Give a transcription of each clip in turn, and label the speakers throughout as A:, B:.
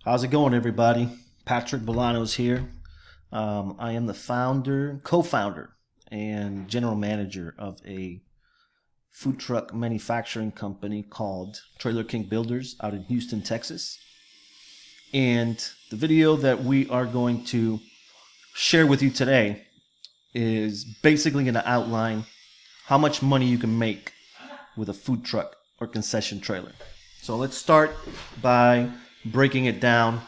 A: How's it going, everybody? Patrick Bolanos here. I am the founder, co-founder, and general manager of a food truck manufacturing company called Trailer King Builders out in Houston, Texas. And the video that we are going to share with you today is basically going to outline how much money you can make with a food truck or concession trailer. So let's start by breaking it down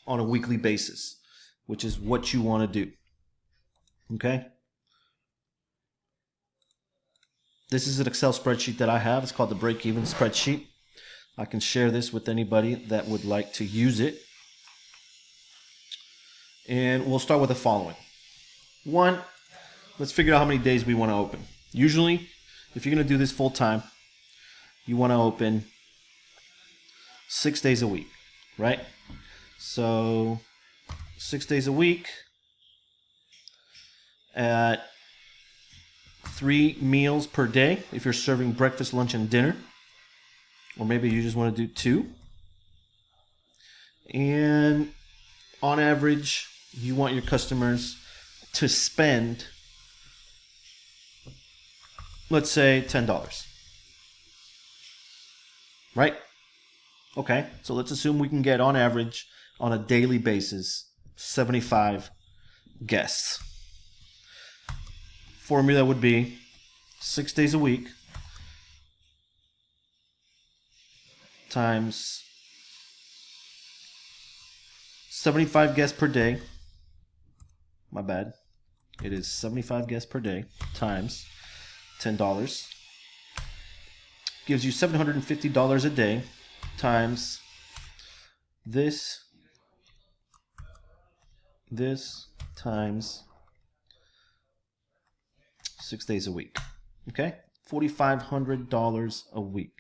A: on a weekly basis, which is what you want to do. Okay? This is an Excel spreadsheet that I have. It's called the break-even spreadsheet. I can share this with anybody that would like to use it. And we'll start with the following. One, let's figure out how many days we want to open. Usually, if you're going to do this full time, you want to open 6 days a week, right? So 6 days a week at 3 meals per day if you're serving breakfast, lunch, and dinner. Or maybe you just want to do 2. And on average, you want your customers to spend, let's say, $10. Right? Okay, so let's assume we can get on average on a daily basis 75 guests. Formula would be 6 days a week times 75 guests per day. My bad. It is 75 guests per day times $10. Gives you $750 a day times this times 6 days a week. Okay? $4,500 a week,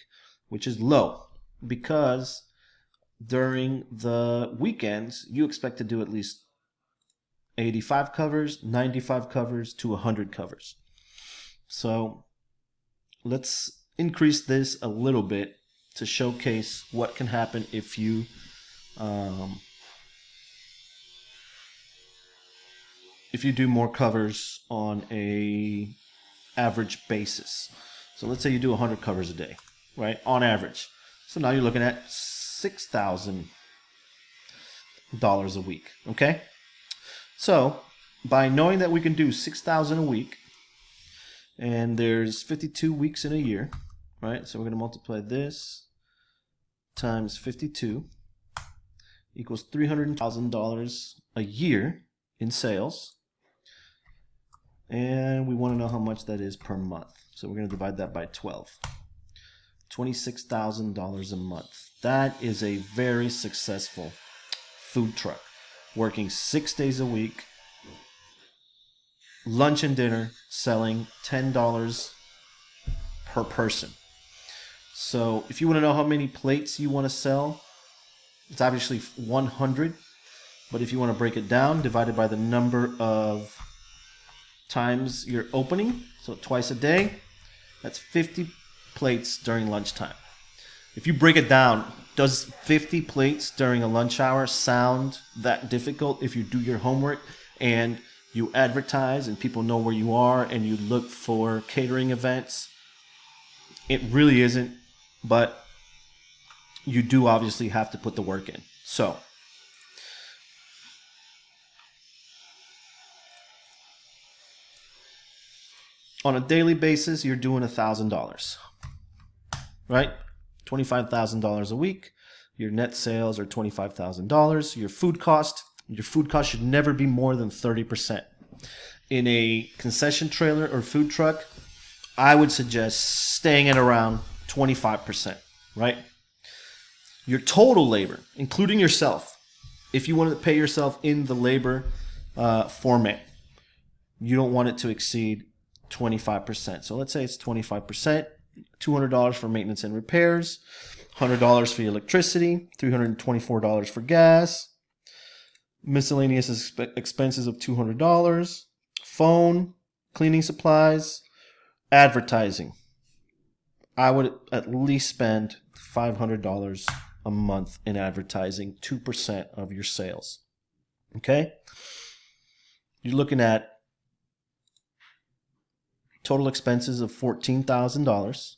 A: which is low because during the weekends you expect to do at least 85 covers, 95 covers to 100 covers. So let's increase this a little bit to showcase what can happen if you do more covers on a average basis. So let's say you do 100 covers a day, right? On average. So now you're looking at $6,000 a week, okay? So by knowing that we can do 6,000 a week, and there's 52 weeks in a year, right? So we're going to multiply this times 52 equals $300,000 a year in sales. And we want to know how much that is per month. So we're going to divide that by 12. $26,000 a month. That is a very successful food truck. Working 6 days a week, lunch and dinner, selling $10 per person. So if you want to know how many plates you want to sell, it's obviously 100. But if you want to break it down, divided by the number of times you're opening, so twice a day, that's 50 plates during lunchtime. If you break it down, does 50 plates during a lunch hour sound that difficult if you do your homework and you advertise and people know where you are and you look for catering events? It really isn't, but you do obviously have to put the work in. So on a daily basis, you're doing $1,000, right? $25,000 a week. Your net sales are $25,000. Your food cost should never be more than 30%. In a concession trailer or food truck, I would suggest staying at around 25%, right? Your total labor, including yourself, if you want to pay yourself in the labor format, you don't want it to exceed 25%. So let's say it's 25%, $200 for maintenance and repairs, $100 for electricity, $324 for gas, miscellaneous expenses of $200, phone, cleaning supplies, advertising. I would at least spend $500 a month in advertising, 2% of your sales. Okay? You're looking at total expenses of $14,000.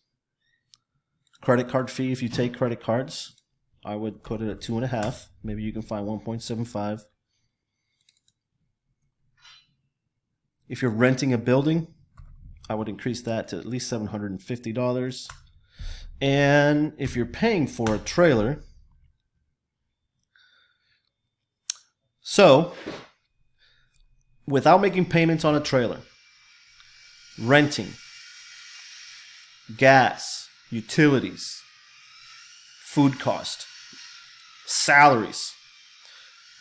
A: Credit card fee, if you take credit cards, I would put it at 2.5. Maybe you can find 1.75. If you're renting a building, I would increase that to at least $750. And if you're paying for a trailer, so without making payments on a trailer, renting, gas, utilities, food cost, salaries,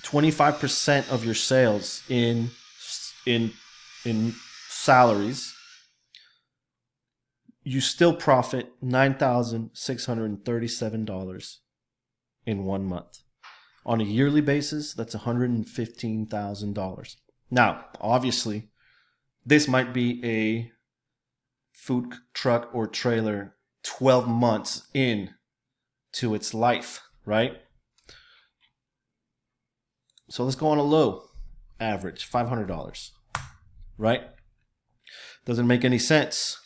A: 25% of your sales in salaries, you still profit $9,637 in 1 month. On a yearly basis, that's $115,000. Now, obviously, this might be a food truck or trailer 12 months in to its life, right? So let's go on a low average, $500, right? Doesn't make any sense.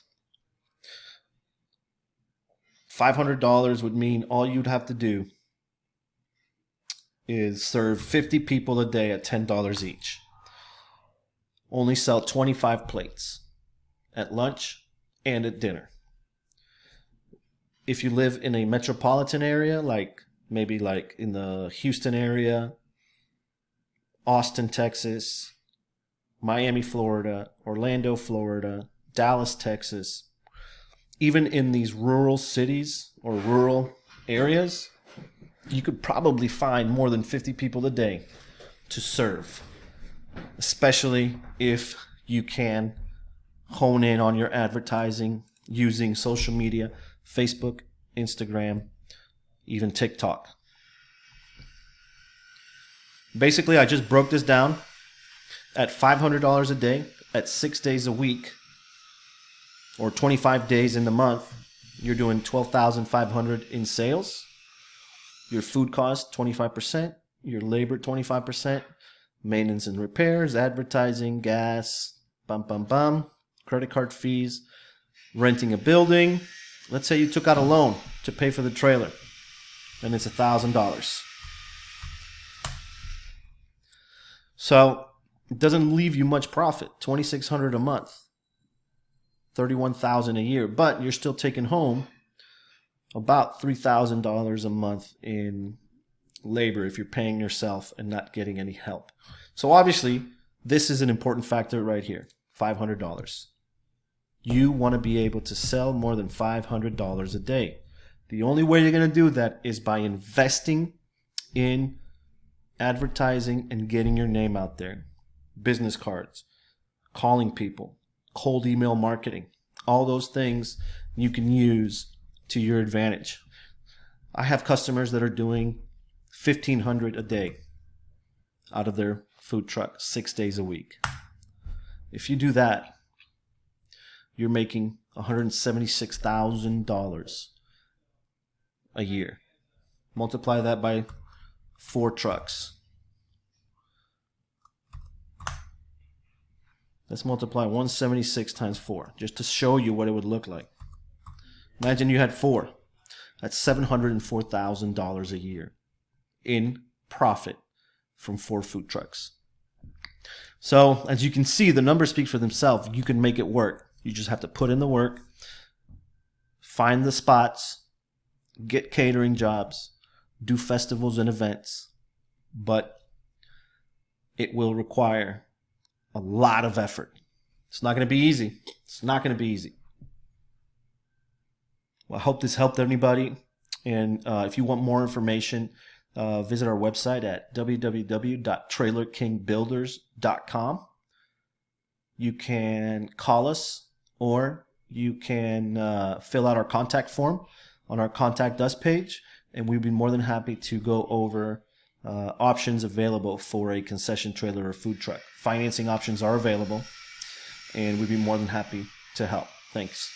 A: $500 would mean all you'd have to do is serve 50 people a day at $10 each. Only sell 25 plates at lunch and at dinner. If you live in a metropolitan area, maybe in the Houston area, Austin, Texas, Miami, Florida, Orlando, Florida, Dallas, Texas, even in these rural cities or rural areas, you could probably find more than 50 people a day to serve, especially if you can hone in on your advertising using social media, Facebook, Instagram, even TikTok. Basically, I just broke this down at $500 a day at 6 days a week, or 25 days in the month. You're doing $12,500 in sales. Your food cost 25%, your labor 25%, maintenance and repairs, advertising, gas, credit card fees, renting a building. Let's say you took out a loan to pay for the trailer, and it's $1,000. So it doesn't leave you much profit. $2,600 a month, $31,000 a year, but you're still taking home about $3,000 a month in labor if you're paying yourself and not getting any help. So obviously, this is an important factor right here, $500. You want to be able to sell more than $500 a day. The only way you're going to do that is by investing in advertising and getting your name out there. Business cards, calling people, cold email marketing, all those things you can use to your advantage. I have customers that are doing $1,500 a day out of their food truck 6 days a week. If you do that, you're making $176,000 a year. Multiply that by 4 trucks. Let's multiply 176 times 4, just to show you what it would look like. Imagine you had 4. That's $704,000 a year in profit from 4 food trucks. So, as you can see, the numbers speak for themselves. You can make it work. You just have to put in the work, find the spots, get catering jobs, do festivals and events. But it will require a lot of effort. It's not going to be easy. It's not going to be easy. Well, I hope this helped anybody. And if you want more information, visit our website at www.trailerkingbuilders.com. You can call us, or you can fill out our contact form on our Contact Us page, and we'd be more than happy to go over options available for a concession trailer or food truck. Financing options are available, and we'd be more than happy to help. Thanks.